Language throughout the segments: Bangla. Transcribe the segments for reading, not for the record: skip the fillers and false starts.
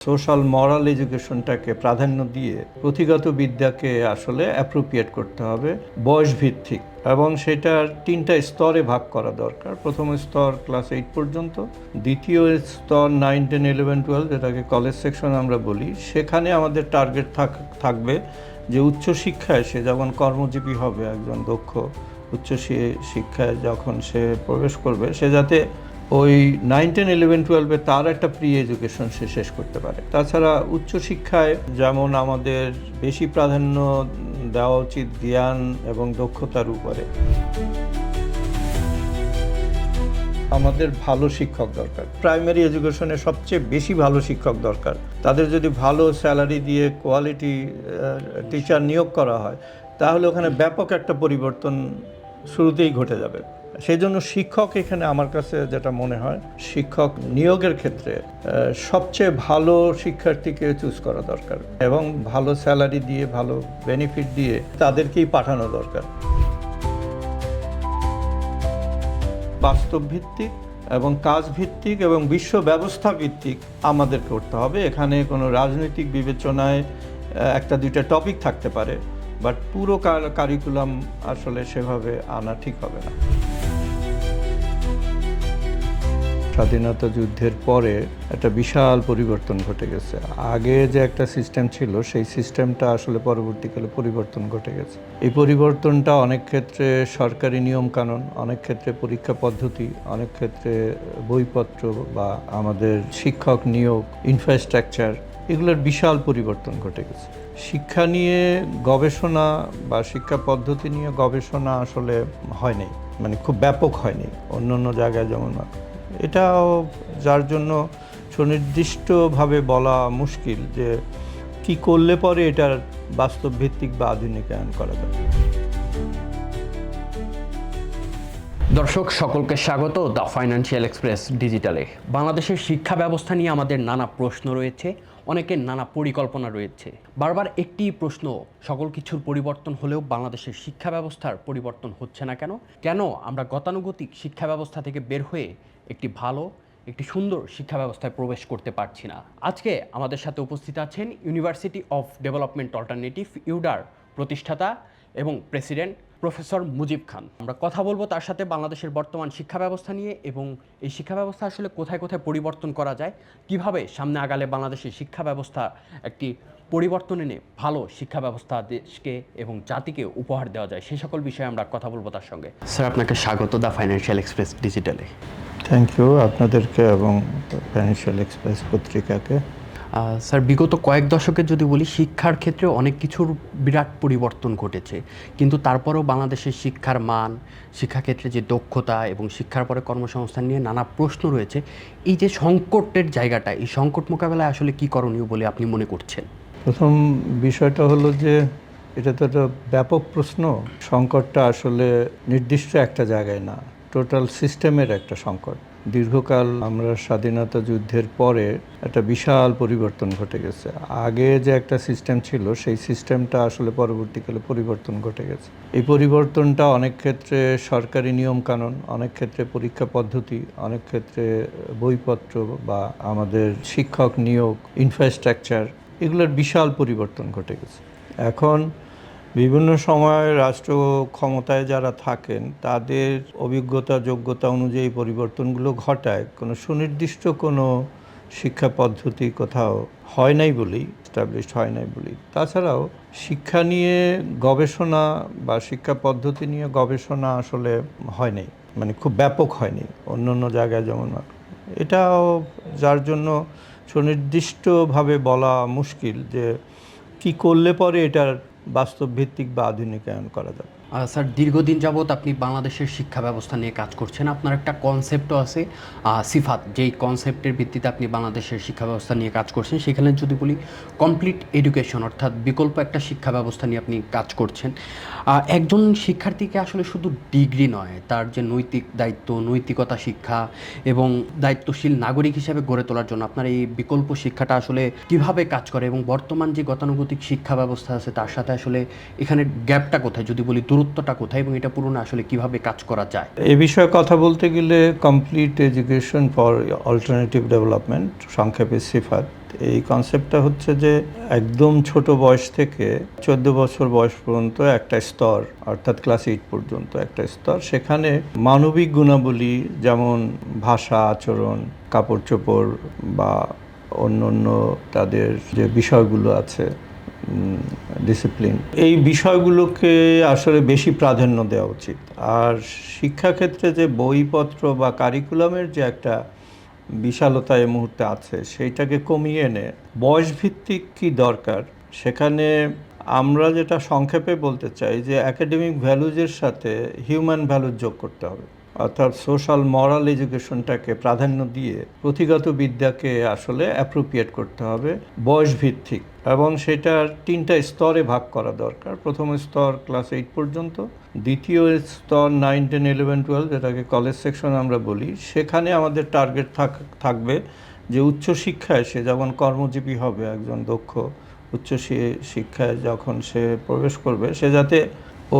সোশ্যাল মরাল এডুকেশনটাকে প্রাধান্য দিয়ে পুঁথিগত বিদ্যাকে আসলে অ্যাপ্রোপ্রিয়েট করতে হবে বয়স ভিত্তিক, এবং সেটার তিনটা স্তরে ভাগ করা দরকার। প্রথম স্তর ক্লাস 8 পর্যন্ত, দ্বিতীয় স্তর 9, 10, 11, 12 যেটাকে কলেজ সেকশন আমরা বলি। সেখানে আমাদের টার্গেট থাকবে যে উচ্চশিক্ষায় সে যখন কর্মজীবী হবে, একজন দক্ষ উচ্চ শিক্ষায় যখন সে প্রবেশ করবে, সে যাতে ওই 9, 10, 11, 12 তার একটা প্রি এডুকেশন সে শেষ করতে পারে। তাছাড়া উচ্চশিক্ষায় যেমন আমাদের বেশি প্রাধান্য দেওয়া উচিত জ্ঞান এবং দক্ষতার উপরে। আমাদের ভালো শিক্ষক দরকার। প্রাইমারি এডুকেশনে সবচেয়ে বেশি ভালো শিক্ষক দরকার। তাদের যদি ভালো স্যালারি দিয়ে কোয়ালিটি টিচার নিয়োগ করা হয়, তাহলে ওখানে ব্যাপক একটা পরিবর্তন শুরুতেই ঘটে যাবে। সেই জন্য শিক্ষক এখানে আমার কাছে যেটা মনে হয়, শিক্ষক নিয়োগের ক্ষেত্রে সবচেয়ে ভালো শিক্ষার্থীকে চুজ করা দরকার এবং ভালো স্যালারি দিয়ে, ভালো বেনিফিট দিয়ে তাদেরকেই পাঠানো দরকার। বাস্তব ভিত্তিক এবং কাজ ভিত্তিক এবং বিশ্ব ব্যবস্থা ভিত্তিক আমাদের করতে হবে। এখানে কোনো রাজনৈতিক বিবেচনায় একটা দুইটা টপিক থাকতে পারে, বাট পুরো কারিকুলাম আসলে সেভাবে আনা ঠিক হবে না। স্বাধীনতা যুদ্ধের পরে একটা বিশাল পরিবর্তন ঘটে গেছে। আগে যে একটা সিস্টেম ছিল, সেই সিস্টেমটা আসলে পরবর্তীকালে পরিবর্তন ঘটে গেছে। এই পরিবর্তনটা অনেক ক্ষেত্রে সরকারি নিয়মকানুন, অনেক ক্ষেত্রে পরীক্ষা পদ্ধতি, অনেক ক্ষেত্রে বইপত্র বা আমাদের শিক্ষক নিয়োগ, ইনফ্রাস্ট্রাকচার, এগুলোর বিশাল পরিবর্তন ঘটে গেছে। শিক্ষা নিয়ে গবেষণা বা শিক্ষা পদ্ধতি নিয়ে গবেষণা আসলে হয়নি, মানে খুব ব্যাপক হয়নি অন্য অন্য জায়গায় যেমন। এটাও যার জন্য সুনির্দিষ্টভাবে বলা মুশকিল যে কি করলে পরে এটার বাস্তব ভিত্তিক বা আধুনিকায়ন করা যাবে। দর্শক সকলকে স্বাগত দ্য ফাইন্যান্সিয়াল এক্সপ্রেস ডিজিটালে। বাংলাদেশের শিক্ষা ব্যবস্থা নিয়ে আমাদের নানা প্রশ্ন রয়েছে, অনেকের নানা পরিকল্পনা রয়েছে। বারবার একটি প্রশ্ন, সকল কিছুর পরিবর্তন হলেও বাংলাদেশের শিক্ষা ব্যবস্থার পরিবর্তন হচ্ছে না কেন? কেন আমরা গতানুগতিক শিক্ষা ব্যবস্থা থেকে বের হয়ে একটি সুন্দর শিক্ষা ব্যবস্থায় প্রবেশ করতে পারছি না? আজকে আমাদের সাথে উপস্থিত আছেন ইউনিভার্সিটি অফ ডেভেলপমেন্ট অল্টারনেটিভ ইউডার প্রতিষ্ঠাতা এবং প্রেসিডেন্ট প্রফেসর মুজিব খান। আমরা কথা বলবো তার সাথে বাংলাদেশের বর্তমান শিক্ষা ব্যবস্থা নিয়ে, এবং এই শিক্ষা ব্যবস্থা আসলে কোথায় কোথায় পরিবর্তন করা যায়, কিভাবে সামনে আগালে বাংলাদেশের শিক্ষা ব্যবস্থা একটি পরিবর্তন এনে ভালো শিক্ষা ব্যবস্থা দেশকে এবং জাতিকে উপহার দেওয়া যায়, সেই সকল বিষয়ে আমরা কথা বলবো তার সঙ্গে। স্যার, আপনাকে স্বাগত দ্য ফাইন্যান্সিয়াল এক্সপ্রেস ডিজিটালে। থ্যাংক ইউ আপনাদেরকে এবং ফাইন্যান্সিয়াল এক্সপ্রেস পত্রিকাকে। স্যার, বিগত কয়েক দশকে যদি বলি, শিক্ষার ক্ষেত্রে অনেক কিছুর বিরাট পরিবর্তন ঘটেছে, কিন্তু তারপরেও বাংলাদেশের শিক্ষার মান, শিক্ষাক্ষেত্রে যে দক্ষতা এবং শিক্ষার পরে কর্মসংস্থান নিয়ে নানা প্রশ্ন রয়েছে। এই যে সংকটের জায়গাটা, এই সংকট মোকাবেলায় আসলে কী করণীয় বলে আপনি মনে করছেন? প্রথম বিষয়টা হলো যে এটা তো একটা ব্যাপক প্রশ্ন। সংকটটা আসলে নির্দিষ্ট একটা জায়গায় না, টোটাল সিস্টেমের একটা সংকট। দীর্ঘকাল আমরা স্বাধীনতা যুদ্ধের পরে একটা বিশাল পরিবর্তন ঘটে গেছে। আগে যে একটা সিস্টেম ছিল, সেই সিস্টেমটা আসলে পরবর্তীকালে পরিবর্তন ঘটে গেছে। এই পরিবর্তনটা অনেক ক্ষেত্রে সরকারি নিয়মকানুন, অনেক ক্ষেত্রে পরীক্ষা পদ্ধতি, অনেক ক্ষেত্রে বইপত্র বা আমাদের শিক্ষক নিয়োগ, ইনফ্রাস্ট্রাকচার, এগুলোর বিশাল পরিবর্তন ঘটে গেছে। এখন বিভিন্ন সময় রাষ্ট্র ক্ষমতায় যারা থাকেন, তাদের অভিজ্ঞতা যোগ্যতা অনুযায়ী পরিবর্তনগুলো ঘটায়। কোনো সুনির্দিষ্ট কোনো শিক্ষা পদ্ধতি কোথাও হয় নাই বলেই, এস্টাবলিশড হয় নাই বলেই। তাছাড়াও শিক্ষা নিয়ে গবেষণা বা শিক্ষা পদ্ধতি নিয়ে গবেষণা আসলে হয় নাই, মানে খুব ব্যাপক হয়নি অন্য অন্য জায়গায় যেমন। এটাও যার জন্য সুনির্দিষ্টভাবে বলা মুশকিল যে কি করলে পরে এটার বাস্তব ভিত্তিক বা আধুনিকায়ন করা যাবে। স্যার, দীর্ঘদিন যাবৎ আপনি বাংলাদেশের শিক্ষা ব্যবস্থা নিয়ে কাজ করছেন। আপনার একটা কনসেপ্টও আছে, সিফাত, যেই কনসেপ্টের ভিত্তিতে আপনি বাংলাদেশের শিক্ষা ব্যবস্থা নিয়ে কাজ করছেন। সেখানে যদি বলি কমপ্লিট এডুকেশন, অর্থাৎ বিকল্প একটা শিক্ষা ব্যবস্থা নিয়ে আপনি কাজ করছেন। একজন শিক্ষার্থীকে আসলে শুধু ডিগ্রি নয়, তার যে নৈতিক দায়িত্ব, নৈতিকতা শিক্ষা এবং দায়িত্বশীল নাগরিক হিসেবে গড়ে তোলার জন্য আপনার এই বিকল্প শিক্ষাটা আসলে কিভাবে কাজ করে, এবং বর্তমান যে গতানুগতিক শিক্ষা ব্যবস্থা আছে তার সাথে আসলে এখানে গ্যাপটা কোথায়, যদি বলি দূরত্বটা কোথায়, এবং এটা পূরণে আসলে কিভাবে কাজ করা যায়? এ বিষয়ে কথা বলতে গেলে complete education for alternative development, সংক্ষেপে সিফাত, এই কনসেপ্টটা হচ্ছে যে একদম ছোট বয়স থেকে 14 বছর বয়স পর্যন্ত একটা স্তর, অর্থাৎ ক্লাস 8 পর্যন্ত একটা স্তর, সেখানে মানবিক গুণাবলী যেমন ভাষা, আচরণ, কাপড় চোপড় বা অন্য অন্য তাদের যে বিষয়গুলো আছে, ডিসিপ্লিন, এই বিষয়গুলোকে আসলে বেশি প্রাধান্য দেওয়া উচিত। আর শিক্ষাক্ষেত্রে যে বইপত্র বা কারিকুলামের যে একটা বিশালতা এই মুহূর্তে আছে, সেইটাকে কমিয়ে এনে বয়সভিত্তিক কি দরকার, সেখানে আমরা যেটা সংক্ষেপে বলতে চাই যে একাডেমিক ভ্যালুজের সাথে হিউম্যান ভ্যালুজ যোগ করতে হবে, অর্থাৎ সোশ্যাল মরাল এডুকেশনটাকে প্রাধান্য দিয়ে পুঁথিগত বিদ্যাকে আসলে অ্যাপ্রোপ্রিয়েট করতে হবে বয়সভিত্তিক, এবং সেটার 3টা স্তরে ভাগ করা দরকার। প্রথম স্তর ক্লাস 8 পর্যন্ত, দ্বিতীয় স্তর 9, 10, 11, 12, যেটাকে কলেজ সেকশন আমরা বলি, সেখানে আমাদের টার্গেট থাকবে যে উচ্চশিক্ষায় সে যখন কর্মজীবী হবে, একজন দক্ষ উচ্চ শিক্ষায় যখন সে প্রবেশ করবে, সে যাতে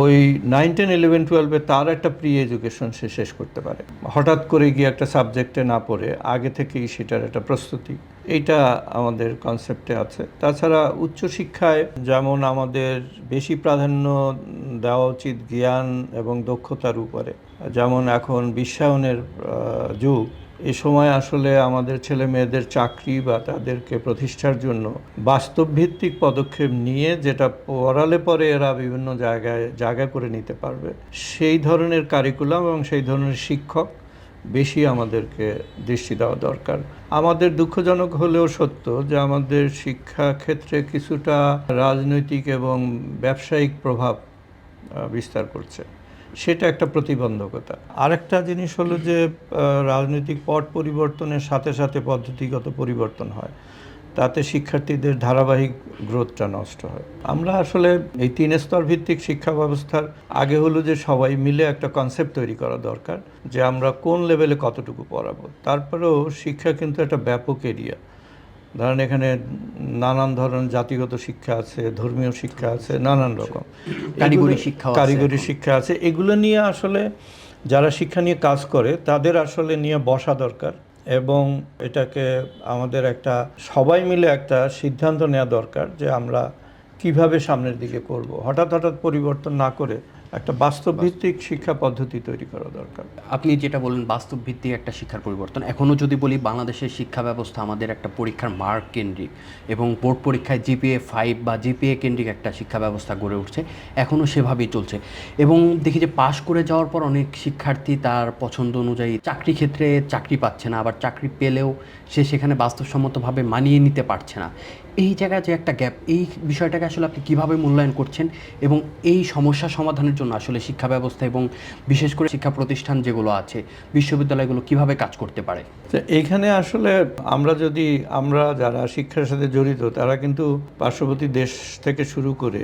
ওই 9, 10, 11, 12-এ তার একটা প্রি এডুকেশন সে শেষ করতে পারে, হঠাৎ করে গিয়ে একটা সাবজেক্টে না পড়ে আগে থেকেই সেটার একটা প্রস্তুতি, এইটা আমাদের কনসেপ্টে আছে। তাছাড়া উচ্চশিক্ষায় যেমন আমাদের বেশি প্রাধান্য দেওয়া উচিত জ্ঞান এবং দক্ষতার উপরে, যেমন এখন বিশ্বায়নের যুগ, এ সময় আসলে আমাদের ছেলে মেয়েদের চাকরি বা তাদেরকে প্রতিষ্ঠার জন্য বাস্তবভিত্তিক পদক্ষেপ নিয়ে যেটা পড়ালে পরে এরা বিভিন্ন জায়গা করে নিতে পারবে, সেই ধরনের কারিকুলাম এবং সেই ধরনের শিক্ষক বেশি আমাদেরকে দৃষ্টি দেওয়া দরকার। আমাদের দুঃখজনক হলেও সত্য যে আমাদের শিক্ষাক্ষেত্রে কিছুটা রাজনৈতিক এবং ব্যবসায়িক প্রভাব বিস্তার করছে, সেটা একটা প্রতিবন্ধকতা। আরেকটা জিনিস হলো যে রাজনৈতিক পট পরিবর্তনের সাথে সাথে পদ্ধতিগত পরিবর্তন হয়, তাতে শিক্ষার্থীদের ধারাবাহিক গ্রোথটা নষ্ট হয়। আমরা আসলে এই 3 স্তর ভিত্তিক শিক্ষা ব্যবস্থার আগে হলো যে সবাই মিলে একটা কনসেপ্ট তৈরি করা দরকার যে আমরা কোন লেভেলে কতটুকু পড়াবো। তারপরেও শিক্ষা কিন্তু একটা ব্যাপক এরিয়া, ধরেন এখানে নানান ধরনের জাতিগত শিক্ষা আছে, ধর্মীয় শিক্ষা আছে, নানান রকম কারিগরি শিক্ষা আছে। এগুলো নিয়ে আসলে যারা শিক্ষা নিয়ে কাজ করে তাদের আসলে নিয়ে বসা দরকার, এবং এটাকে আমাদের একটা সবাই মিলে একটা সিদ্ধান্ত নেওয়া দরকার যে আমরা কিভাবে সামনের দিকে করব। হঠাৎ পরিবর্তন না করে একটা বাস্তবভিত্তিক শিক্ষা পদ্ধতি তৈরি করা দরকার। আপনি যেটা বললেন বাস্তবভিত্তিক একটা শিক্ষার পরিবর্তন, এখনও যদি বলি বাংলাদেশের শিক্ষা ব্যবস্থা আমাদের একটা পরীক্ষার মার্ক কেন্দ্রিক এবং বোর্ড পরীক্ষায় জিপিএ 5 বা জিপিএ কেন্দ্রিক একটা শিক্ষা ব্যবস্থা গড়ে উঠছে, এখনও সেভাবেই চলছে। এবং দেখি যে পাশ করে যাওয়ার পর অনেক শিক্ষার্থী তার পছন্দ অনুযায়ী চাকরি ক্ষেত্রে চাকরি পাচ্ছে না, আবার চাকরি পেলেও সে সেখানে বাস্তবসম্মতভাবে মানিয়ে নিতে পারছে না। এই জায়গায় যে একটা গ্যাপ, এই বিষয়টাকে আসলে আপনি কীভাবে মূল্যায়ন করছেন এবং এই সমস্যা সমাধানের জন্য আসলে শিক্ষা ব্যবস্থা এবং বিশেষ করে শিক্ষা প্রতিষ্ঠান যেগুলো আছে, বিশ্ববিদ্যালয়গুলো কিভাবে কাজ করতে পারে? এইখানে আসলে আমরা যারা শিক্ষার সাথে জড়িত তারা কিন্তু পার্শ্ববর্তী দেশ থেকে শুরু করে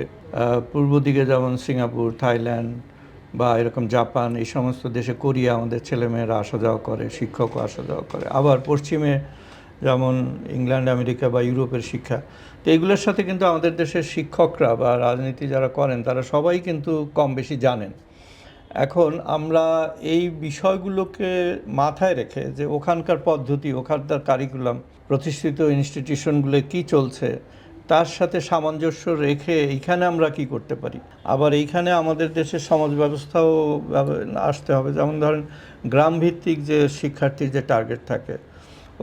পূর্ব দিকে যেমন সিঙ্গাপুর, থাইল্যান্ড বা এরকম জাপান, এই সমস্ত দেশে, কোরিয়া, আমাদের ছেলেমেয়েরা আসা যাওয়া করে, শিক্ষকও আসা যাওয়া করে। আবার পশ্চিমে যেমন ইংল্যান্ড, আমেরিকা বা ইউরোপের শিক্ষা, তো এগুলোর সাথে কিন্তু আমাদের দেশের শিক্ষকরা বা রাজনীতি যারা করেন তারা সবাই কিন্তু কম বেশি জানেন। এখন আমরা এই বিষয়গুলোকে মাথায় রেখে যে ওখানকার পদ্ধতি, ওখানকার কারিকুলাম, প্রতিষ্ঠিত ইনস্টিটিউশনগুলো কি চলছে, তার সাথে সামঞ্জস্য রেখে এইখানে আমরা কি করতে পারি। আবার এইখানে আমাদের দেশের সমাজ ব্যবস্থাও আসতে হবে। যেমন ধরেন গ্রামভিত্তিক যে শিক্ষার্থীর যে টার্গেট থাকে,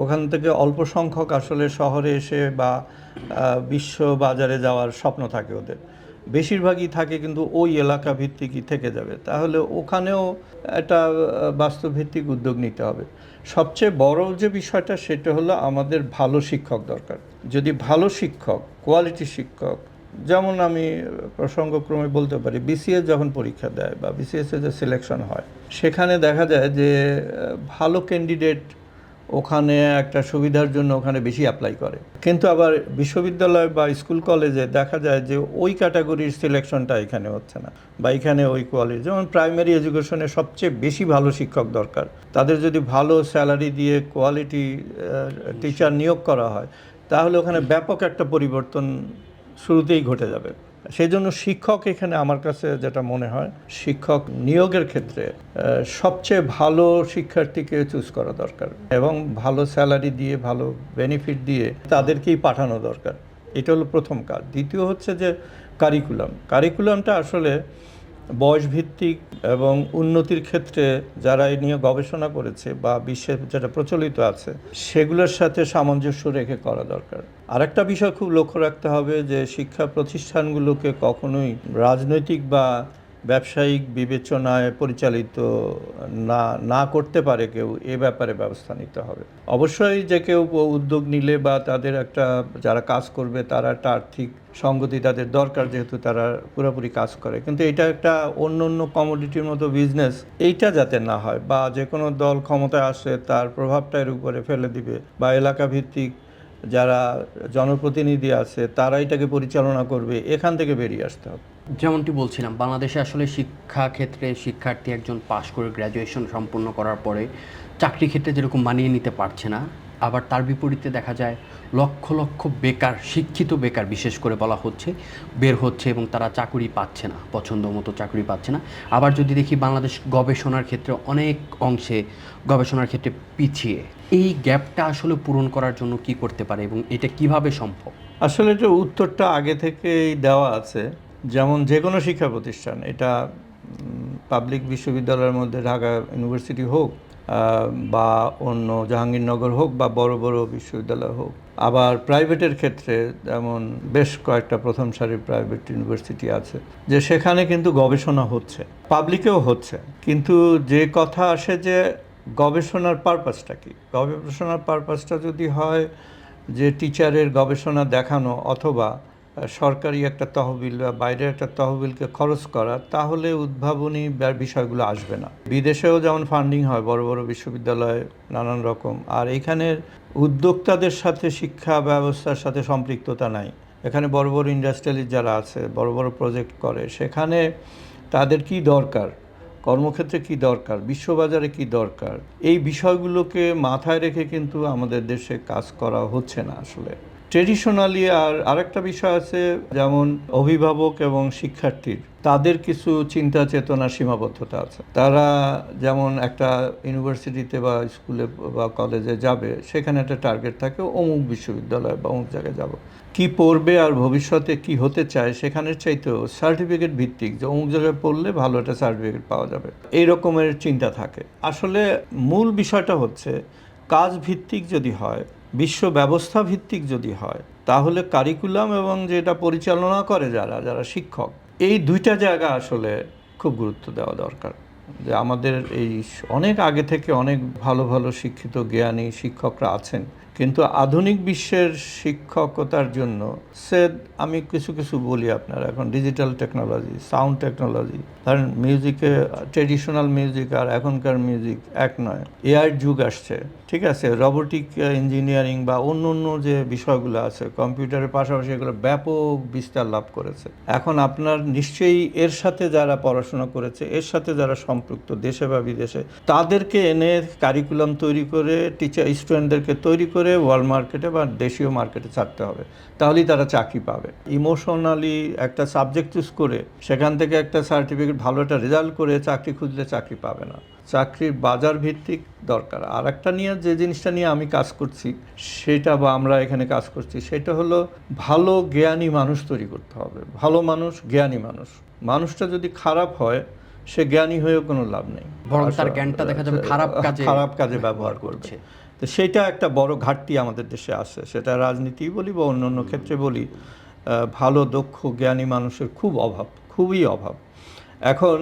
ওখান থেকে অল্প সংখ্যক আসলে শহরে এসে বা বিশ্ব বাজারে যাওয়ার স্বপ্ন থাকে ওদের, বেশিরভাগই থাকে কিন্তু ওই এলাকা ভিত্তিকই থেকে যাবে। তাহলে ওখানেও একটা বাস্তবভিত্তিক উদ্যোগ নিতে হবে। সবচেয়ে বড় যে বিষয়টা সেটা হলো আমাদের ভালো শিক্ষক দরকার। যদি ভালো শিক্ষক, কোয়ালিটি শিক্ষক, যেমন আমি প্রসঙ্গক্রমে বলতে পারি বিসিএস যখন পরীক্ষা দেয় বা বিসিএসে যে সিলেকশন হয়, সেখানে দেখা যায় যে ভালো ক্যান্ডিডেট ওখানে একটা সুবিধার জন্য ওখানে বেশি অ্যাপ্লাই করে, কিন্তু আবার বিশ্ববিদ্যালয় বা স্কুল কলেজে দেখা যায় যে ওই ক্যাটাগরির সিলেকশনটা এখানে হচ্ছে না, বা এখানে ওই কোয়ালিটি। যেমন প্রাইমারি এডুকেশনে সবচেয়ে বেশি ভালো শিক্ষক দরকার, তাদের যদি ভালো স্যালারি দিয়ে কোয়ালিটি টিচার নিয়োগ করা হয়, তাহলে ওখানে ব্যাপক একটা পরিবর্তন শুরুতেই ঘটে যাবে। সেই জন্য শিক্ষক এখানে আমার কাছে যেটা মনে হয়, শিক্ষক নিয়োগের ক্ষেত্রে সবচেয়ে ভালো শিক্ষার্থীকে চুজ করা দরকার এবং ভালো স্যালারি দিয়ে, ভালো বেনিফিট দিয়ে তাদেরকেই পাঠানো দরকার। এটা হলো প্রথম কাজ। দ্বিতীয় হচ্ছে যে কারিকুলামটা আসলে বয়সভিত্তিক এবং উন্নতির ক্ষেত্রে যারা এই নিয়ে গবেষণা করেছে বা বিশ্বে যেটা প্রচলিত আছে সেগুলোর সাথে সামঞ্জস্য রেখে করা দরকার। আরেকটা বিষয় খুব লক্ষ্য রাখতে হবে যে শিক্ষা প্রতিষ্ঠানগুলোকে কখনোই রাজনৈতিক বা ব্যবসায়িক বিবেচনায় পরিচালিত না করতে পারে কেউ, এ ব্যাপারে ব্যবস্থা নিতে হবে। অবশ্যই যে কেউ উদ্যোগ নিলে বা তাদের একটা যারা কাজ করবে তারা একটা আর্থিক সঙ্গতি তাদের দরকার, যেহেতু তারা পুরোপুরি কাজ করে, কিন্তু এটা একটা অন্য কমোডিটির মতো বিজনেস, এইটা যাতে না হয় বা যে কোনো দল ক্ষমতায় আসে তার প্রভাবটা এর উপরে ফেলে দিবে বা এলাকা ভিত্তিক যারা জনপ্রতিনিধি আছে তারা এটাকে পরিচালনা করবে, এখান থেকে বেরিয়ে আসতে হবে। যেমনটি বলছিলাম, বাংলাদেশে আসলে শিক্ষাক্ষেত্রে শিক্ষার্থী একজন পাশ করে গ্র্যাজুয়েশন সম্পূর্ণ করার পরে চাকরি ক্ষেত্রে যেরকম মানিয়ে নিতে পারছে না, আবার তার বিপরীতে দেখা যায় লক্ষ লক্ষ বেকার, শিক্ষিত বেকার বিশেষ করে বলা হচ্ছে, বের হচ্ছে এবং তারা চাকরি পাচ্ছে না, পছন্দ মতো চাকরি পাচ্ছে না। আবার যদি দেখি বাংলাদেশ গবেষণার ক্ষেত্রে অনেক অংশে গবেষণার ক্ষেত্রে পিছিয়ে, এই গ্যাপটা আসলে পূরণ করার জন্য কি করতে পারে এবং এটা কিভাবে সম্ভব? আসলে এটা উত্তরটা আগে থেকেই দেওয়া আছে। যেমন যে কোনো শিক্ষা প্রতিষ্ঠান, এটা পাবলিক বিশ্ববিদ্যালয়ের মধ্যে ঢাকা ইউনিভার্সিটি হোক বা অন্য জাহাঙ্গীরনগর হোক বা বড় বড় বিশ্ববিদ্যালয় হোক, আবার প্রাইভেটের ক্ষেত্রে যেমন বেশ কয়েকটা প্রথম সারির প্রাইভেট ইউনিভার্সিটি আছে যে সেখানে কিন্তু গবেষণা হচ্ছে, পাবলিকেও হচ্ছে। কিন্তু যে কথা আসে যে গবেষণার পারপাসটা কি, গবেষণার পারপাসটা যদি হয় যে টিচারের গবেষণা দেখানো অথবা সরকারি একটা তহবিল বা বাইরের একটা তহবিলকে খরচ করা, তাহলে উদ্ভাবনী বিষয়গুলো আসবে না। বিদেশেও যেমন ফান্ডিং হয় বড় বড় বিশ্ববিদ্যালয়ে নানান রকম, আর এখানের উদ্যোক্তাদের সাথে শিক্ষা ব্যবস্থার সাথে সম্পৃক্ততা নাই। এখানে বড় বড় ইন্ডাস্ট্রিয়ালিস্ট যারা আছে, বড় বড় প্রজেক্ট করে, সেখানে তাদের কি দরকার, কর্মক্ষেত্রে কি দরকার, বিশ্ববাজারে কি দরকার, এই বিষয়গুলোকে মাথায় রেখে কিন্তু আমাদের দেশে কাজ করা হচ্ছে না আসলে ট্রেডিশনালি। আর আরেকটা বিষয় আছে, যেমন অভিভাবক এবং শিক্ষার্থীর তাদের কিছু চিন্তা চেতনা সীমাবদ্ধতা আছে। তারা যেমন একটা ইউনিভার্সিটিতে বা স্কুলে বা কলেজে যাবে, সেখানে একটা টার্গেট থাকে অমুক বিশ্ববিদ্যালয় বা অমুক জায়গায় যাব, কি পড়বে আর ভবিষ্যতে কি হতে চায় সেখানের চাইতেও সার্টিফিকেট ভিত্তিক যে অমুক জায়গায় পড়লে ভালো একটা সার্টিফিকেট পাওয়া যাবে, এই রকমের চিন্তা থাকে। আসলে মূল বিষয়টা হচ্ছে কাজ ভিত্তিক যদি হয়, বিশ্ব ব্যবস্থা ভিত্তিক যদি হয়, তাহলে কারিকুলাম এবং যেটা পরিচালনা করে যারা শিক্ষক, এই দুইটা জায়গা আসলে খুব গুরুত্ব দেওয়া দরকার। যে আমাদের এই অনেক আগে থেকে অনেক ভালো ভালো শিক্ষিত জ্ঞানী শিক্ষকরা আছেন, কিন্তু আধুনিক বিশ্বের শিক্ষকতার জন্য আমি কিছু বলি আপনার, এখন ডিজিটাল টেকনোলজি, সাউন্ড টেকনোলজি, ধরেন মিউজিকে ট্রেডিশনাল মিউজিক আর এখনকার মিউজিক এক নয়, এআই যুগ আসছে, ঠিক আছে, রোবোটিক ইঞ্জিনিয়ারিং বা অন্য যে বিষয়গুলো আছে কম্পিউটারের পাশাপাশি এগুলো ব্যাপক বিস্তার লাভ করেছে। এখন আপনার নিশ্চয়ই এর সাথে যারা পড়াশোনা করেছে, এর সাথে যারা সম্পৃক্ত দেশে বা বিদেশে, তাদেরকে এনে কারিকুলাম তৈরি করে স্টুডেন্টদেরকে তৈরি করে ওয়ার্ল্ড মার্কেটে বা দেশীয় মার্কেটে ছাড়তে হবে, তাহলেই তারা চাকরি পাবে। ইমোশনালি একটা সাবজেক্ট চুজ করে সেখান থেকে একটা সার্টিফিকেট, ভালো একটা রেজাল্ট করে চাকরি খুঁজলে চাকরি পাবে না। চাকরির বাজার ভিত্তিক দরকার। আর একটা নিয়ে যে জিনিসটা নিয়ে আমি কাজ করছি সেটা, বা আমরা এখানে কাজ করছি, সেটা হলো ভালো জ্ঞানী মানুষ তৈরি করতে হবে। ভালো মানুষ, জ্ঞানী মানুষ। মানুষটা যদি খারাপ হয়, সে জ্ঞানী হয়েও কোনো লাভ নেই, বরং তার জ্ঞানটা দেখা যাবে খারাপ কাজে ব্যবহার করছে। তো সেটা একটা বড় ঘাটতি আমাদের দেশে আছে, সেটা রাজনীতি বলি বা অন্য ক্ষেত্রে বলি, ভালো দক্ষ জ্ঞানী মানুষের খুব অভাব, খুবই অভাব। এখন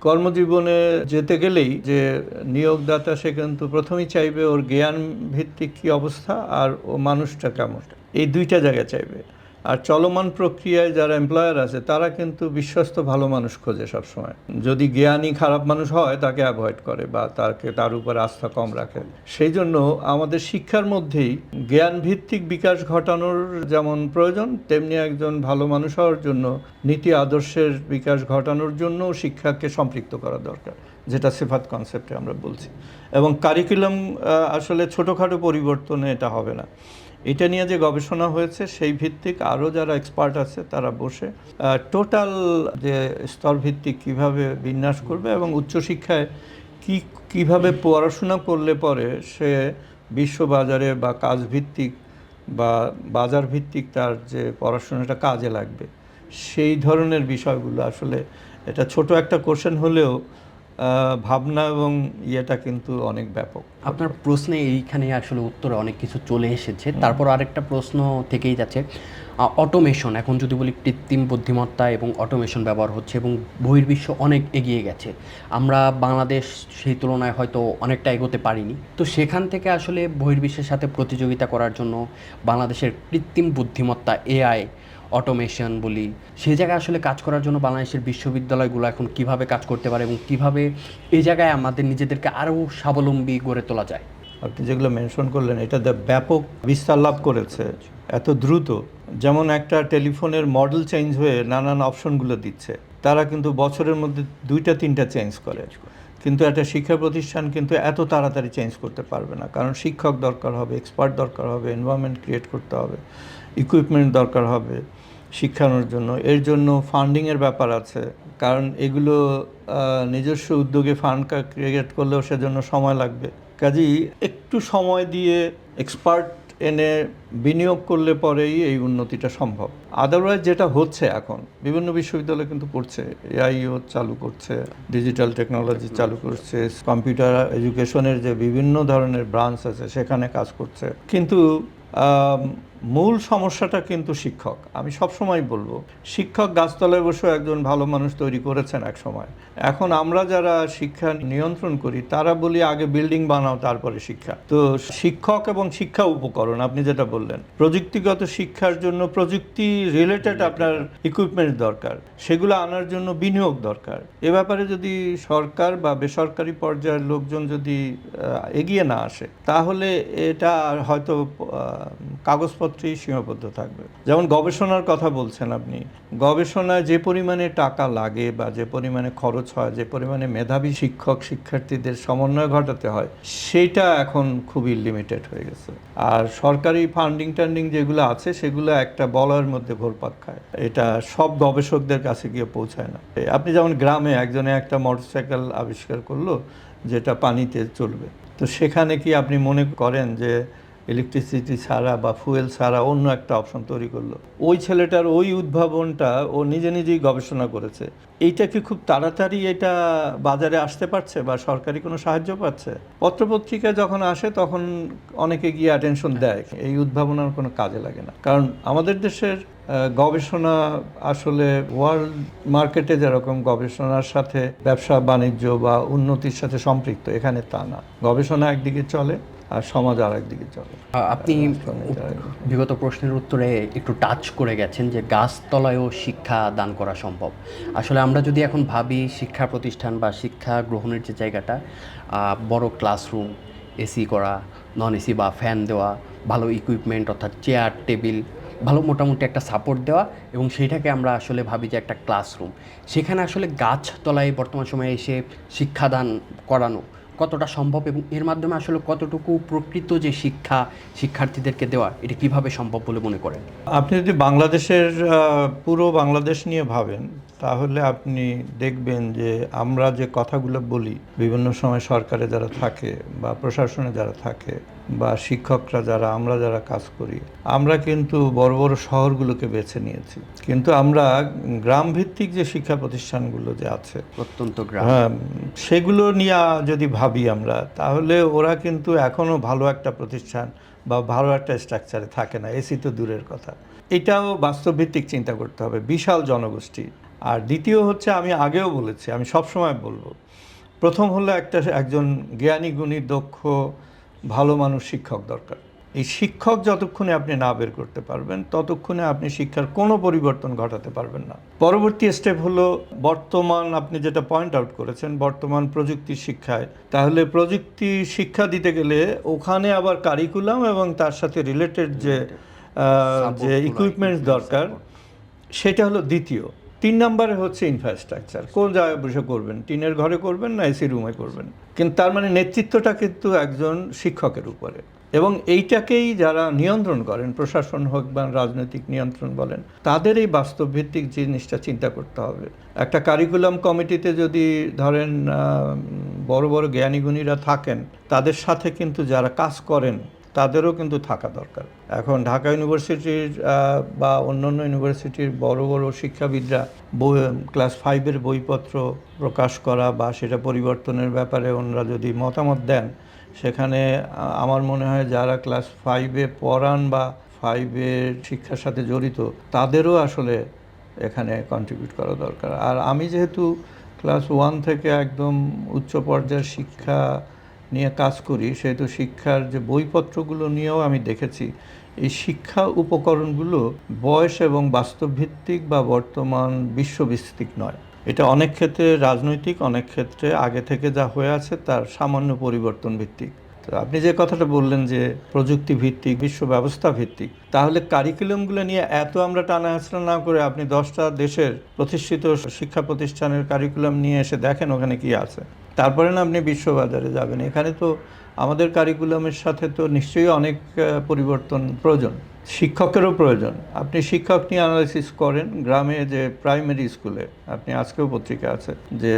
কর্মজীবনে যেতে গেলেই যে নিয়োগদাতা সে কিন্তু প্রথমেই চাইবে ওর জ্ঞান ভিত্তিক কী অবস্থা আর ও মানুষটা কেমন, এই দুইটা জায়গায় চাইবে। আর চলমান প্রক্রিয়ায় যারা এমপ্লয়ার আছে তারা কিন্তু বিশ্বস্ত ভালো মানুষ খোঁজে সবসময়। যদি জ্ঞানী খারাপ মানুষ হয় তাকে অ্যাভয়েড করে বা তার উপর আস্থা কম রাখে। সেই জন্য আমাদের শিক্ষার মধ্যেই জ্ঞান ভিত্তিক বিকাশ ঘটানোর যেমন প্রয়োজন, তেমনি একজন ভালো মানুষ হওয়ার জন্য নীতি আদর্শের বিকাশ ঘটানোর জন্য শিক্ষাকে সম্পৃক্ত করা দরকার, যেটা সিফাত কনসেপ্টে আমরা বলছি। এবং কারিকুলাম আসলে ছোটোখাটো পরিবর্তনে এটা হবে না। এটা নিয়ে যে গবেষণা হয়েছে সেই ভিত্তিক আরও যারা এক্সপার্ট আছে তারা বসে টোটাল যে স্তরভিত্তিক কিভাবে বিন্যাস করবে এবং উচ্চশিক্ষায় কিভাবে পড়াশোনা করলে পরে সে বিশ্ববাজারে বা কাজভিত্তিক বা বাজার ভিত্তিক তার যে পড়াশোনাটা কাজে লাগবে সেই ধরনের বিষয়গুলো আসলে এটা ছোট একটা কোশ্চেন হলেও ভাবনা এবং ইয়েটা কিন্তু অনেক ব্যাপক। আপনার প্রশ্নে এইখানে আসলে উত্তরে অনেক কিছু চলে এসেছে। তারপর আরেকটা প্রশ্ন থেকেই যাচ্ছে, অটোমেশন, এখন যদি বলি কৃত্রিম বুদ্ধিমত্তা এবং অটোমেশন ব্যবহার হচ্ছে এবং বহির্বিশ্ব অনেক এগিয়ে গেছে, আমরা বাংলাদেশ সেই তুলনায় হয়তো অনেকটা এগোতে পারিনি। তো সেখান থেকে আসলে বহির্বিশ্বের সাথে প্রতিযোগিতা করার জন্য বাংলাদেশের কৃত্রিম বুদ্ধিমত্তা, এআই, অটোমেশন বলি, সেই জায়গায় আসলে কাজ করার জন্য বাংলাদেশের বিশ্ববিদ্যালয়গুলো এখন কিভাবে কাজ করতে পারে এবং কিভাবে এই জায়গায় আমাদের নিজেদেরকে আরও স্বাবলম্বী গড়ে তোলা যায়? আপনি যেগুলো মেনশন করলেন এটা ব্যাপক বিস্তার লাভ করেছে এত দ্রুত। যেমন একটা টেলিফোনের মডেল চেঞ্জ হয়ে নানান অপশনগুলো দিচ্ছে, তারা কিন্তু বছরের মধ্যে 2-3টা চেঞ্জ করে, কিন্তু একটা শিক্ষা প্রতিষ্ঠান কিন্তু এত তাড়াতাড়ি চেঞ্জ করতে পারবে না, কারণ শিক্ষক দরকার হবে, এক্সপার্ট দরকার হবে, এনভায়রনমেন্ট ক্রিয়েট করতে হবে, ইকুইপমেন্ট দরকার হবে শিক্ষানোর জন্য। এর জন্য ফান্ডিংয়ের ব্যাপার আছে, কারণ এগুলো নিজস্ব উদ্যোগে ফান্ড ক্রিয়েট করলেও সেজন্য সময় লাগবে। কাজেই একটু সময় দিয়ে এক্সপার্ট এনে বিনিয়োগ করলে পরেই এই উন্নতিটা সম্ভব। আদারওয়াইজ যেটা হচ্ছে এখন বিভিন্ন বিশ্ববিদ্যালয় কিন্তু করছে, এআইও চালু করছে, ডিজিটাল টেকনোলজি চালু করছে, কম্পিউটার এডুকেশনের যে বিভিন্ন ধরনের ব্রাঞ্চ আছে সেখানে কাজ করছে, কিন্তু মূল সমস্যাটা কিন্তু শিক্ষক। আমি সবসময় বলবো শিক্ষক গাছতলায় বসে একজন ভালো মানুষ তৈরি করেছেন এক সময়। এখন আমরা যারা শিক্ষা নিয়ন্ত্রণ করি তারা বলি আগে বিল্ডিং বানাও তারপরে শিক্ষা। তো শিক্ষক এবং শিক্ষা উপকরণ আপনি যেটা বললেন, প্রযুক্তিগত শিক্ষার জন্য প্রযুক্তি রিলেটেড আপনার ইকুইপমেন্ট দরকার, সেগুলো আনার জন্য বিনিয়োগ দরকার। এ ব্যাপারে যদি সরকার বা বেসরকারি পর্যায়ের লোকজন যদি এগিয়ে না আসে তাহলে এটা হয়তো কাগজপত্রেই সীমাবদ্ধ থাকবে। যেমন গবেষণার কথা বলছেন আপনি, গবেষণায় যে পরিমাণে টাকা লাগে বা যে পরিমাণে খরচ হয়, যে পরিমাণে মেধাবী শিক্ষক শিক্ষার্থীদের সমন্বয় ঘটাতে হয়, সেটা এখন খুবই লিমিটেড হয়ে গেছে। আর সরকারি ফান্ডিং টান্ডিং যেগুলো আছে সেগুলো একটা বলয়ের মধ্যে ঘোরপাক খায়, এটা সব গবেষকদের কাছে গিয়ে পৌঁছায় না। আপনি যেমন গ্রামে একজনে একটা মোটরসাইকেল আবিষ্কার করলো যেটা পানিতে চলবে, তো সেখানে কি আপনি মনে করেন যে ইলেকট্রিসিটি ছাড়া বা ফুয়েল ছাড়া অন্য একটা অপশন তৈরি করলো? ওই ছেলেটার ওই উদ্ভাবনটা ও নিজে নিজেই গবেষণা করেছে, এইটা কি খুব তাড়াতাড়ি এটা বাজারে আসতে পারছে বা সরকারি কোনো সাহায্য পাচ্ছে? পত্রপত্রিকায় যখন আসে তখন অনেকে গিয়ে অ্যাটেনশন দেয়, এই উদ্ভাবনার কোনো কাজে লাগে না। কারণ আমাদের দেশের গবেষণা আসলে ওয়ার্ল্ড মার্কেটে যেরকম গবেষণার সাথে ব্যবসা বাণিজ্য বা উন্নতির সাথে সম্পৃক্ত, এখানে তা না। গবেষণা একদিকে চলে আর সমাজ আর একদিকে চলে। আপনি বিগত প্রশ্নের উত্তরে একটু টাচ করে গেছেন যে গাছতলায়ও শিক্ষা দান করা সম্ভব। আসলে আমরা যদি এখন ভাবি শিক্ষা প্রতিষ্ঠান বা শিক্ষা গ্রহণের যে জায়গাটা, বড় ক্লাসরুম, এসি করা, নন এসি বা ফ্যান দেওয়া, ভালো ইকুইপমেন্ট অর্থাৎ চেয়ার টেবিল, ভালো মোটামুটি একটা সাপোর্ট দেওয়া, এবং সেইটাকে আমরা আসলে ভাবি যে একটা ক্লাসরুম, সেখানে আসলে গাছতলায় বর্তমান সময়ে এসে শিক্ষাদান করানো কতটা সম্ভব এবং এর মাধ্যমে আসলে কতটুকু প্রকৃত যে শিক্ষা শিক্ষার্থীদেরকে দেওয়া, এটা কিভাবে সম্ভব বলে মনে করেন? আপনি যদি বাংলাদেশের পুরো বাংলাদেশ নিয়ে ভাবেন তাহলে আপনি দেখবেন যে আমরা যে কথাগুলো বলি বিভিন্ন সময় সরকারে যারা থাকে বা প্রশাসনে যারা থাকে বা শিক্ষকরা যারা, আমরা যারা কাজ করি, আমরা কিন্তু বড় বড় শহরগুলোকে বেছে নিয়েছি, কিন্তু আমরা গ্রাম ভিত্তিক যে শিক্ষা প্রতিষ্ঠানগুলো যে আছে প্রত্যন্ত গ্রাম, সেগুলো নিয়ে যদি ভাবি আমরা, তাহলে ওরা কিন্তু এখনও ভালো একটা প্রতিষ্ঠান বা ভালো একটা স্ট্রাকচারে থাকে না, এসি তো দূরের কথা। এটাও বাস্তবভিত্তিক চিন্তা করতে হবে, বিশাল জনগোষ্ঠী। আর দ্বিতীয় হচ্ছে, আমি আগেও বলেছি, আমি সবসময় বলবো, প্রথম হলো একজন জ্ঞানী গুণী দক্ষ ভালো মানুষ শিক্ষক দরকার। এই শিক্ষক যতক্ষণে আপনি না বের করতে পারবেন ততক্ষণে আপনি শিক্ষার কোনো পরিবর্তন ঘটাতে পারবেন না। পরবর্তী স্টেপ হলো বর্তমান, আপনি যেটা পয়েন্ট আউট করেছেন, বর্তমান প্রযুক্তি শিক্ষায়, তাহলে প্রযুক্তি শিক্ষা দিতে গেলে ওখানে আবার কারিকুলাম এবং তার সাথে রিলেটেড যে ইকুইপমেন্টস দরকার, সেটা হলো দ্বিতীয়। 3 নম্বরে হচ্ছে ইনফ্রাস্ট্রাকচার। কোন জায়গায় বসে করবেন, টিনের ঘরে করবেন না এসি রুমে করবেন। কিন্তু তার মানে নেতৃত্বটা কিন্তু একজন শিক্ষকের উপরে, এবং এইটাকেই যারা নিয়ন্ত্রণ করেন, প্রশাসন হোক বা রাজনৈতিক নিয়ন্ত্রণ বলেন, তাদের এই বাস্তবভিত্তিক জিনিসটা চিন্তা করতে হবে। একটা কারিকুলাম কমিটিতে যদি ধরেন বড় বড় জ্ঞানীগুণীরা থাকেন, তাদের সাথে কিন্তু যারা কাজ করেন তাদেরও কিন্তু থাকা দরকার। এখন ঢাকা ইউনিভার্সিটির বা অন্যান্য ইউনিভার্সিটির বড় বড় শিক্ষাবিদরা ক্লাস 5-এর বইপত্র প্রকাশ করা বা সেটা পরিবর্তনের ব্যাপারে ওনারা যদি মতামত দেন, সেখানে আমার মনে হয় যারা ক্লাস 5-এ পড়ান বা 5-এর শিক্ষার সাথে জড়িত তাদেরও আসলে এখানে কন্ট্রিবিউট করা দরকার। আর আমি যেহেতু ক্লাস 1 থেকে একদম উচ্চ পর্যায়ের শিক্ষা নিয়ে কাজ করি, সেহেতু শিক্ষার যে বইপত্রগুলো নিয়েও আমি দেখেছি এই শিক্ষা উপকরণগুলো বয়স এবং বাস্তবভিত্তিক বা বর্তমান বিশ্বভিত্তিক নয়। এটা অনেক ক্ষেত্রে রাজনৈতিক, অনেক ক্ষেত্রে আগে থেকে যা হয়ে আছে তার সামান্য পরিবর্তন ভিত্তিক। তো আপনি যে কথাটা বললেন যে প্রযুক্তি ভিত্তিক, বিশ্ব ব্যবস্থা ভিত্তিক, তাহলে কারিকুলামগুলো নিয়ে এত আমরা টানা হেঁচড়া না করে আপনি 10টা দেশের প্রতিষ্ঠিত শিক্ষা প্রতিষ্ঠানের কারিকুলাম নিয়ে এসে দেখেন ওখানে কি আছে, তারপরে না আপনি বিশ্ববাজারে যাবেন। এখানে তো আমাদের কারিকুলামের সাথে তো নিশ্চয়ই অনেক পরিবর্তন প্রয়োজন, শিক্ষকেরও প্রয়োজন। আপনি শিক্ষক নিয়ে অ্যানালাইসিস করেন, গ্রামে যে প্রাইমারি স্কুলে আপনি আজকেও পত্রিকা আছে যে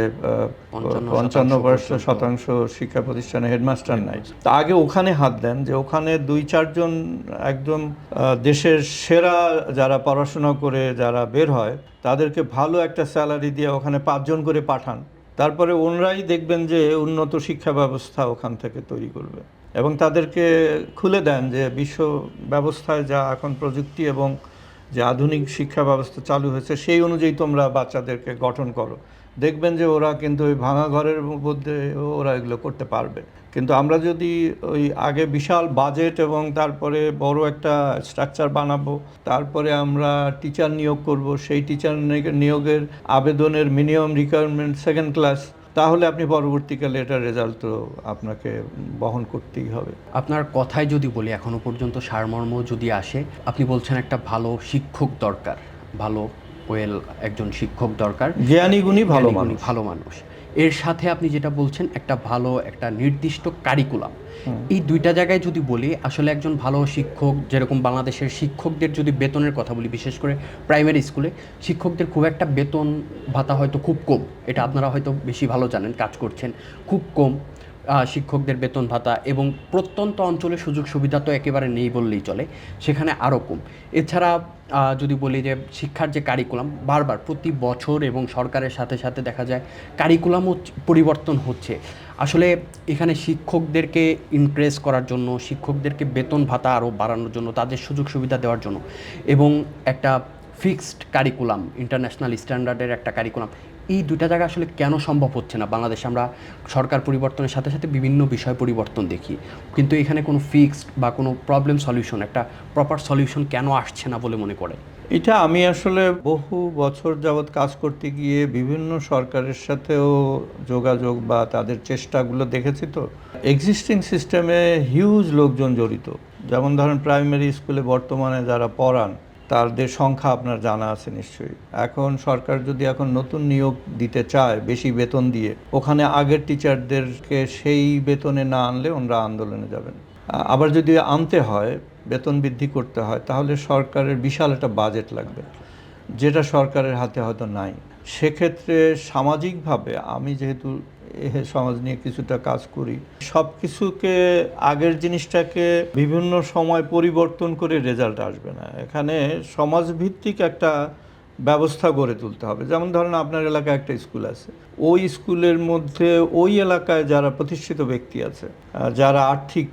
55% শিক্ষা প্রতিষ্ঠানে হেডমাস্টার নাই। তা আগে ওখানে হাত দেন, যে ওখানে 2-4 জন একদম দেশের সেরা যারা পড়াশোনা করে যারা বের হয় তাদেরকে ভালো একটা স্যালারি দিয়ে ওখানে 5 জন করে পাঠান, তারপরে ওনারাই দেখবেন যে উন্নত শিক্ষা ব্যবস্থা ওখান থেকে তৈরি করবে। এবং তাদেরকে খুলে দেন যে বিশ্ব ব্যবস্থায় যা এখন প্রযুক্তি এবং যে আধুনিক শিক্ষা ব্যবস্থা চালু হয়েছে সেই অনুযায়ী তোমরা বাচ্চাদেরকে গঠন করো, দেখবেন যে ওরা কিন্তু ওই ভাঙা ঘরের মধ্যে ওরা এগুলো করতে পারবে। কিন্তু আমরা যদি ওই আগে বিশাল বাজেট এবং তারপরে বড় একটা স্ট্রাকচার বানাবো, তারপরে আমরা টিচার নিয়োগ করব, সেই টিচার নিয়োগের আবেদনের মিনিমাম রিকোয়ারমেন্ট 2nd ক্লাস, তাহলে আপনি পরবর্তীকালে এটার রেজাল্ট তো আপনাকে বহন করতেই হবে। আপনার কথায় যদি বলি, এখনো পর্যন্ত সারমর্ম যদি আসে, আপনি বলছেন একটা ভালো শিক্ষক দরকার, ভালো একজন শিক্ষক দরকার, জ্ঞানী গুণী ভালো মানুষ। এর সাথে আপনি যেটা বলছেন একটা ভালো একটা নির্দিষ্ট কারিকুলাম, এই দুইটা জায়গায় যদি বলি, আসলে একজন ভালো শিক্ষক, যেরকম বাংলাদেশের শিক্ষকদের যদি বেতনের কথা বলি, বিশেষ করে প্রাইমারি স্কুলে শিক্ষকদের খুব একটা বেতন ভাতা হয়তো খুব কম, এটা আপনারা হয়তো বেশি ভালো জানেন, কাজ করছেন, খুব কম শিক্ষকদের বেতন ভাতা, এবং প্রত্যন্ত অঞ্চলে সুযোগ সুবিধা তো একেবারে নেই বললেই চলে, সেখানে আরও কম। এছাড়া যদি বলি যে শিক্ষার যে কারিকুলাম বারবার প্রতি বছর এবং সরকারের সাথে সাথে দেখা যায় কারিকুলামও পরিবর্তন হচ্ছে। আসলে এখানে শিক্ষকদেরকে ইনক্রিজ করার জন্য, শিক্ষকদেরকে বেতন ভাতা আরও বাড়ানোর জন্য, তাদের সুযোগ সুবিধা দেওয়ার জন্য, এবং একটা ফিক্সড কারিকুলাম, ইন্টারন্যাশনাল স্ট্যান্ডার্ডের একটা কারিকুলাম, এই দুটা জায়গা আসলে কেন সম্ভব হচ্ছে না বাংলাদেশে? আমরা সরকার পরিবর্তনের সাথে সাথে বিভিন্ন বিষয় পরিবর্তন দেখি, কিন্তু এখানে কোনো ফিক্সড বা কোনো প্রবলেম সলিউশন, একটা প্রপার সলিউশন কেন আসছে না বলে মনে করে? এটা আমি আসলে বহু বছর যাবৎ কাজ করতে গিয়ে বিভিন্ন সরকারের সাথেও যোগাযোগ বা তাদের চেষ্টাগুলো দেখেছি। তো এক্সিস্টিং সিস্টেমে হিউজ লোকজন জড়িত, যেমন ধরেন প্রাইমারি স্কুলে বর্তমানে যারা পড়ান তাদের সংখ্যা আপনার জানা আছে নিশ্চয়ই। এখন সরকার যদি এখন নতুন নিয়োগ দিতে চায় বেশি বেতন দিয়ে, ওখানে আগের টিচারদেরকে সেই বেতনে না আনলে ওনারা আন্দোলনে যাবেন। আবার যদি আনতে হয়, বেতন বৃদ্ধি করতে হয়, তাহলে সরকারের বিশাল একটা বাজেট লাগবে, যেটা সরকারের হাতে হয়তো নাই। সেক্ষেত্রে সামাজিকভাবে আমি যেহেতু সমাজ নিয়ে কিছুটা কাজ করি, সব কিছুকে আগের জিনিসটাকে বিভিন্ন সময় পরিবর্তন করে রেজাল্ট আসবে না। এখানে সমাজভিত্তিক একটা ব্যবস্থা গড়ে তুলতে হবে। যেমন ধরেন আপনার এলাকায় একটা স্কুল আছে, ওই স্কুলের মধ্যে ওই এলাকায় যারা প্রতিষ্ঠিত ব্যক্তি আছে, যারা আর্থিক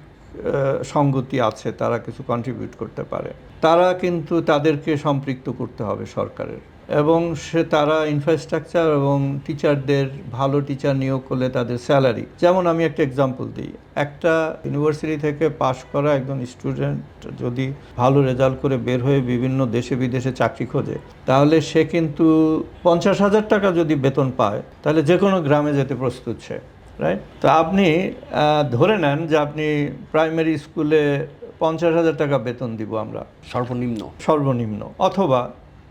সঙ্গতি আছে, তারা কিছু কন্ট্রিবিউট করতে পারে, তারা কিন্তু তাদেরকে সম্পৃক্ত করতে হবে সরকারের, এবং তারা ইনফ্রাস্ট্রাকচার এবং টিচারদের ভালো টিচার নিয়োগ করলে তাদের স্যালারি, যেমন আমি একটা এক্সাম্পল দিই, একটা ইউনিভার্সিটি থেকে পাশ করা একজন স্টুডেন্ট যদি ভালো রেজাল্ট করে বের হয়ে বিভিন্ন দেশে বিদেশে চাকরি খোঁজে, তাহলে সে কিন্তু 50,000 টাকা যদি বেতন পায়, তাহলে যে কোনো গ্রামে যেতে প্রস্তুত সে, রাইট? তো আপনি ধরে নেন যে আপনি প্রাইমারি স্কুলে 50,000 টাকা বেতন দিব আমরা, সর্বনিম্ন, অথবা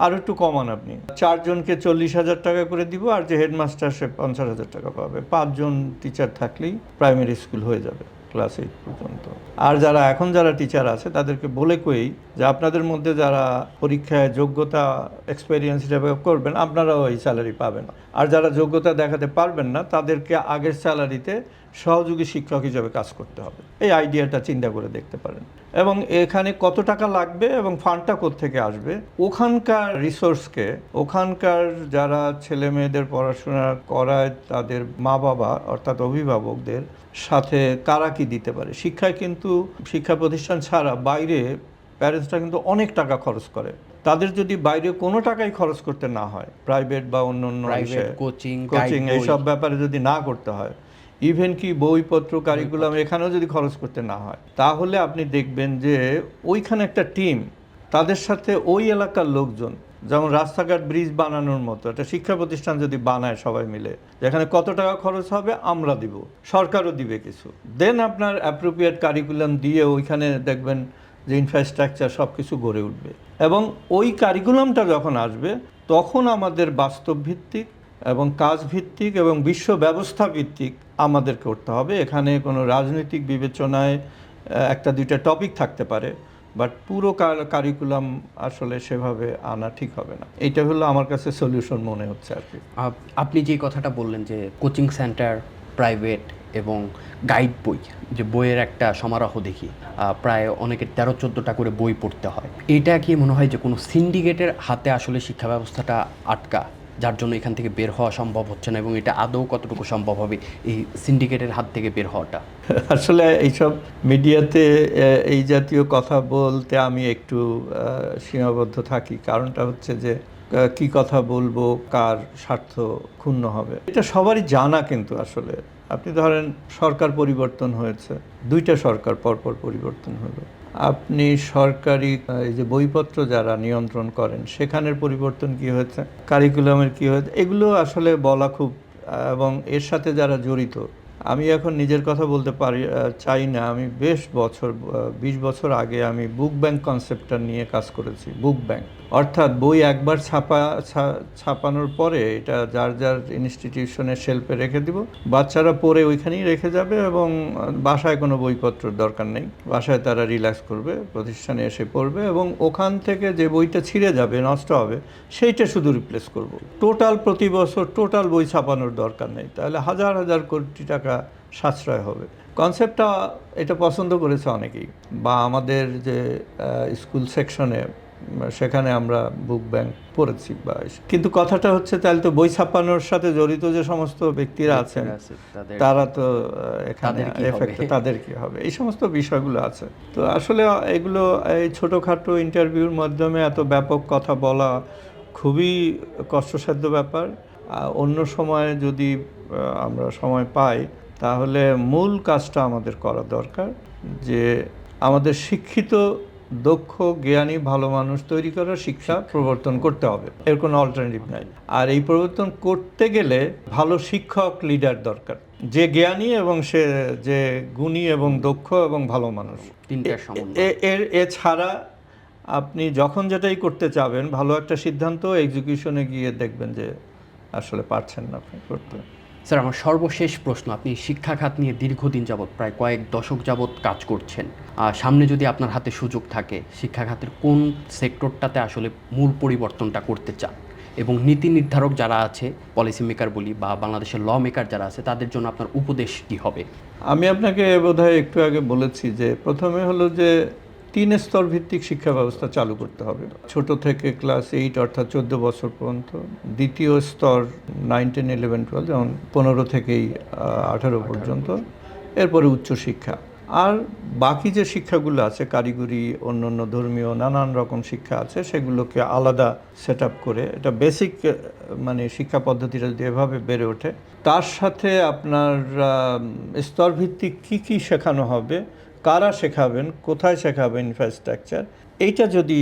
আর একটু কমান আপনি 4 জনকে 40,000 টাকা করে দিব, আর যে হেডমাস্টার সে 50,000 টাকা পাবে। 5 জন টিচার থাকলেই প্রাইমারি স্কুল হয়ে যাবে ক্লাস 8 পর্যন্ত। আর যারা টিচার আছে তাদেরকে বলে কই যে আপনাদের মধ্যে যারা পরীক্ষায় যোগ্যতা এক্সপেরিয়েন্স ডেভেলপ করবেন আপনারাও এই স্যালারি পাবেন, আর যারা যোগ্যতা দেখাতে পারবেন না তাদেরকে আগের স্যালারিতে সহযোগী শিক্ষক হিসেবে কাজ করতে হবে। এই আইডিয়াটা চিন্তা করে দেখতে পারেন। এবং এখানে কত টাকা লাগবে এবং ফান্ডটা কোত্থেকে আসবে, ওখানকার রিসোর্সকে, ওখানকার যারা ছেলে মেয়েদের পড়াশোনা করায় তাদের মা বাবা অর্থাৎ অভিভাবকদের সাথে কারা কি দিতে পারে। শিক্ষায় কিন্তু শিক্ষা প্রতিষ্ঠান ছাড়া বাইরে প্যারেন্টসরা কিন্তু অনেক টাকা খরচ করে। তাদের যদি বাইরে কোনো টাকাই খরচ করতে না হয়, প্রাইভেট বা অন্য কোচিং এইসব ব্যাপারে যদি না করতে হয়, ইভেন কি বইপত্র কারিকুলাম এখানেও যদি খরচ করতে না হয়, তাহলে আপনি দেখবেন যে ওইখানে একটা টিম, তাদের সাথে ওই এলাকার লোকজন, যেমন রাস্তাঘাট ব্রিজ বানানোর মতো একটা শিক্ষা প্রতিষ্ঠান যদি বানায় সবাই মিলে, যেখানে কত টাকা খরচ হবে আমরা দিব, সরকারও দিবে কিছু, দেন আপনার অ্যাপ্রোপ্রিয়েট কারিকুলাম দিয়ে ওইখানে দেখবেন যে ইনফ্রাস্ট্রাকচার সব কিছু গড়ে উঠবে। এবং ওই কারিকুলামটা যখন আসবে তখন আমাদের বাস্তব ভিত্তিক এবং কাজ ভিত্তিক এবং বিশ্ব ব্যবস্থা ভিত্তিক আমাদের করতে হবে। এখানে কোনো রাজনৈতিক বিবেচনায় একটা দুইটা টপিক থাকতে পারে, বাট পুরো কারিকুলাম আসলে সেভাবে আনা ঠিক হবে না। এইটা হলো আমার কাছে সলিউশন মনে হচ্ছে আর কি। আপনি যে কথাটা বললেন যে কোচিং সেন্টার, প্রাইভেট এবং গাইড বই, যে বইয়ের একটা সমারোহ দেখি, প্রায় অনেকের 13-14টা করে বই পড়তে হয়। এটা কি মনে হয় যে কোনো সিন্ডিকেটের হাতে আসলে শিক্ষা ব্যবস্থাটা আটকা, যার জন্য এখান থেকে বের হওয়া সম্ভব হচ্ছে না, এবং এটা আদৌ কতটুকু সম্ভব হবে এই সিন্ডিকেটের হাত থেকে বের হওয়াটা? আসলে এইসব মিডিয়াতে এই জাতীয় কথা বলতে আমি একটু সীমাবদ্ধ থাকি। কারণটা হচ্ছে যে কি কথা বলবো, কার স্বার্থ ক্ষুণ্ণ হবে, এটা সবারই জানা। কিন্তু আসলে আপনি ধরেন সরকার পরিবর্তন হয়েছে, 2টা সরকার পরপর পরিবর্তন হলো, আপনি সরকারি এই যে বইপত্র যারা নিয়ন্ত্রণ করেন সেখানের পরিবর্তন কি হয়েছে, কারিকুলামের কি হয়েছে, এগুলো আসলে বলা খুব, এবং এর সাথে যারা জড়িত, আমি এখন নিজের কথা বলতে চাই না। আমি বেশ 20 বছর আগে আমি বুক ব্যাংক কনসেপ্টটা নিয়ে কাজ করেছি। বুক ব্যাংক অর্থাৎ বই একবার ছাপানোর পরে এটা যার যার ইনস্টিটিউশনের শেলফে রেখে দিব, বাচ্চারা পড়ে ওইখানেই রেখে যাবে এবং বাসায় কোনো বইপত্রের দরকার নেই, বাসায় তারা রিল্যাক্স করবে, প্রতিষ্ঠানে এসে পড়বে এবং ওখান থেকে যে বইটা ছিঁড়ে যাবে, নষ্ট হবে, সেইটা শুধু রিপ্লেস করব। টোটাল প্রতি বছর টোটাল বই ছাপানোর দরকার নেই, তাহলে হাজার হাজার কোটি টাকা সাশ্রয় হবে। কনসেপ্টটা এটা পছন্দ করেছে অনেকেই, বা আমাদের যে স্কুল সেকশনে সেখানে আমরা বুক ব্যাংক পড়েছি। কিন্তু কথাটা হচ্ছে তাহলে তো বই ছাপানোর সাথে জড়িত যে সমস্ত ব্যক্তিরা আছেন তারা তো এখানে এফেক্ট, তাদের কি হবে, এই সমস্ত বিষয়গুলো আছে। তো আসলে এগুলো এই ছোটোখাটো ইন্টারভিউর মাধ্যমে এত ব্যাপক কথা বলা খুবই কষ্টসাধ্য ব্যাপার। অন্য সময় যদি আমরা সময় পাই তাহলে মূল কাজটা আমাদের করা দরকার, যে আমাদের শিক্ষিত, দক্ষ, জ্ঞানী, ভালো মানুষ তৈরি করার শিক্ষা প্রবর্তন করতে হবে, এর কোনো অল্টারনেটিভ নাই। আর এই প্রবর্তন করতে গেলে ভালো শিক্ষক, লিডার দরকার, যে জ্ঞানী এবং সে যে গুণী এবং দক্ষ এবং ভালো মানুষ। এছাড়া আপনি যখন যেটাই করতে চাবেন, ভালো একটা সিদ্ধান্ত এক্সিকিউশনে গিয়ে দেখবেন যে আসলে পারছেন না আপনি করতে। স্যার, আমার সর্বশেষ প্রশ্ন, আপনি শিক্ষা খাত নিয়ে দীর্ঘদিন যাবৎ, প্রায় কয়েক দশক যাবৎ কাজ করছেন। সামনে যদি আপনার হাতে সুযোগ থাকে, শিক্ষা খাতের কোন সেক্টরটাতে আসলে মূল পরিবর্তনটা করতে চান, এবং নীতি নির্ধারক যারা আছে, পলিসি মেকার বলি, বা বাংলাদেশের ল মেকার যারা আছে, তাদের জন্য আপনার উপদেশ কী হবে? আমি আপনাকে বোধহয় একটু আগে বলেছি যে প্রথমে হলো যে 3 স্তর ভিত্তিক শিক্ষা ব্যবস্থা চালু করতে হবে, ছোট থেকে ক্লাস 8 অর্থাৎ 14 বছর পর্যন্ত। দ্বিতীয় স্তর 9, 10, 11, 12 যেমন 15 থেকেই 18 পর্যন্ত। এরপরে উচ্চশিক্ষা। আর বাকি যে শিক্ষাগুলো আছে, কারিগরি, অন্য ধর্মীয় নানান রকম শিক্ষা আছে, সেগুলোকে আলাদা সেট আপ করে, এটা বেসিক মানে শিক্ষা পদ্ধতিটা যদি এভাবে বেড়ে ওঠে, তার সাথে আপনার স্তরভিত্তিক কী শেখানো হবে, কারা শেখাবেন, কোথায় শেখাবেন, ইনফ্রাস্ট্রাকচার, এইটা যদি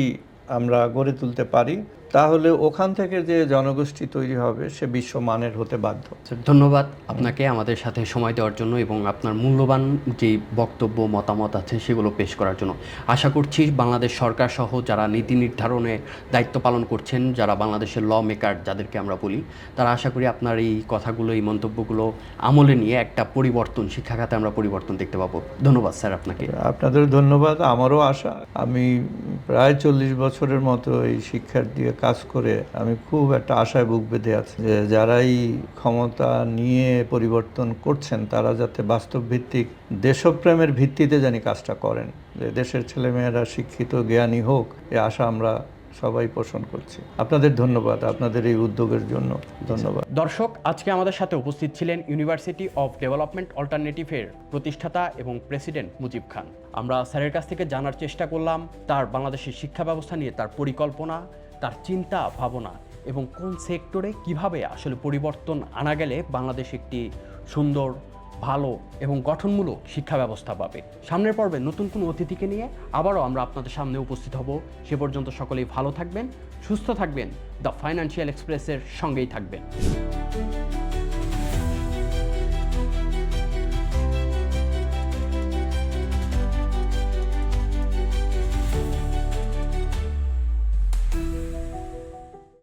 আমরা গড়ে তুলতে পারি তাহলে ওখান থেকে যে জনগোষ্ঠী তৈরি হবে সে বিশ্বমানের হতে বাধ্য। ধন্যবাদ আপনাকে আমাদের সাথে সময় দেওয়ার জন্য এবং আপনার মূল্যবান যে বক্তব্য মতামত আছে সেগুলো পেশ করার জন্য। আশা করছি বাংলাদেশ সরকার সহ যারা নীতি নির্ধারণে দায়িত্ব পালন করছেন, যারা বাংলাদেশের ল মেকার যাদেরকে আমরা বলি, তারা আশা করি আপনার এই কথাগুলো, এই মন্তব্যগুলো আমলে নিয়ে একটা পরিবর্তন, শিক্ষা খাতে আমরা পরিবর্তন দেখতে পাবো। ধন্যবাদ স্যার আপনাকে। আপনাদের ধন্যবাদ। আমারও আশা, আমি প্রায় 40 বছরের মতো এই শিক্ষার দিয়ে কাজ করে আমি খুব একটা আশায় বুক বেঁধে আছি যে যারাই ক্ষমতা নিয়ে পরিবর্তন করছেন তারা যাতে বাস্তব ভিত্তিক দেশপ্রেমের ভিত্তিতে জানি কাজটা করেন, যে দেশের ছেলেমেয়েরা শিক্ষিত জ্ঞানী হোক, এ আশা আমরা সবাই পোষণ করছি। আপনাদের ধন্যবাদ, আপনাদের এই উদ্যোগের জন্য ধন্যবাদ। দর্শক, আজকে আমাদের সাথে উপস্থিত ছিলেন ইউনিভার্সিটি অফ ডেভেলপমেন্ট অল্টারনেটিভের প্রতিষ্ঠাতা এবং প্রেসিডেন্ট মুজিব খান। আমরা স্যারের কাছ থেকে জানার চেষ্টা করলাম তার বাংলাদেশের শিক্ষা ব্যবস্থা নিয়ে তার পরিকল্পনা, তার চিন্তা ভাবনা এবং কোন সেক্টরে কিভাবে আসলে পরিবর্তন আনা গেলে বাংলাদেশ একটি সুন্দর, ভালো এবং গঠনমূলক শিক্ষা ব্যবস্থা পাবে। সামনের পর্বে নতুন কোনো অতিথিকে নিয়ে আবারও আমরা আপনাদের সামনে উপস্থিত হব। সে পর্যন্ত সকলেই ভালো থাকবেন, সুস্থ থাকবেন, দ্য ফাইন্যান্সিয়াল এক্সপ্রেসের সঙ্গেই থাকবেন।